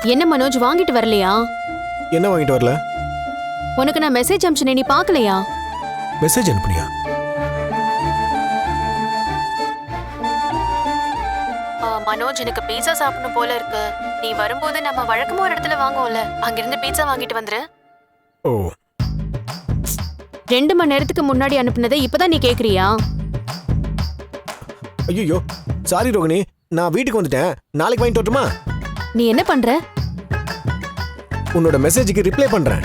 என்ன மனோஜ் வாங்கிட்டு வரலையா? என்ன வாங்கிட்டு வரல? உனக்கு நான் மெசேஜ் அனுப்பிச்சேனே, நீ பார்க்கலையா? மெசேஜ் அனுப்புனியா? மனோஜ், எனக்கு பீட்சா சாப்பிடணும் போல இருக்கு. நீ வரும்போது நம்ம வழக்கமா ஒரு இடத்துல வாங்குவோம்ல, அங்கிருந்து பீட்சா வாங்கிட்டு வந்துரு. ஓ 2 மணி நேரத்துக்கு முன்னாடி அனுப்புனதை இப்பதான் நீ கேக்குறியா? ஐயோ சாரி ரோகிணி, நான் வீட்டுக்கு வந்துட்டேன். நாளைக்கு வாங்கிட்டு வரட்டுமா? நீ என்ன பண்ற? உன்னோட மெசேஜுக்கு ரிப்ளை பண்றேன்.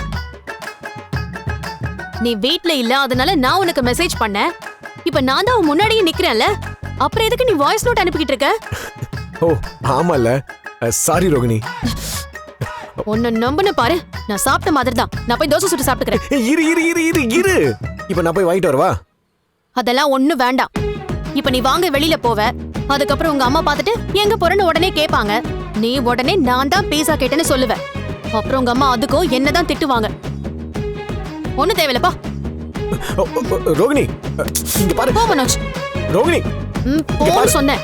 நீ வீட்ல இல்ல, அதனால நான் உனக்கு மெசேஜ் பண்ணேன். இப்ப நான் தான் உன் முன்னாடியே நிக்கிறேன்ல, அப்புறம் எதுக்கு நீ வாய்ஸ் நோட் அனுப்பிக்கிட்டு இருக்க? ஓ ஆமால, சாரி ரோகிணி. உன்னை நம்புன பாரு, நான் சாப்பிட்ட மாதிரி தான். நான் போய் தோசை சுட்டு சாப்பிட்டுக்கிறேன். இரு இரு இரு இரு இரு, இப்ப நான் போய் வாங்கிட்டு வரவா? அதெல்லாம் ஒண்ணும் வேண்டாம். இப்ப நீ வாங்க வெளியில போவ, அதுக்கப்புறம் உங்க அம்மா பார்த்துட்டு எங்க போறேன்னு உடனே கேட்பாங்க. நீ உடனே நான் தான் பீஸா கேட்டேன்னு சொல்லுவ. அப்புறம் உங்க அம்மா அதுக்கும் என்னதான் திட்டுவாங்க. ஒண்ணும் தேவையில்லப்பா. ரோகிணி இங்க பாரு. போ மனோஜ். ரோகிணி போன்னு சொன்னேன்.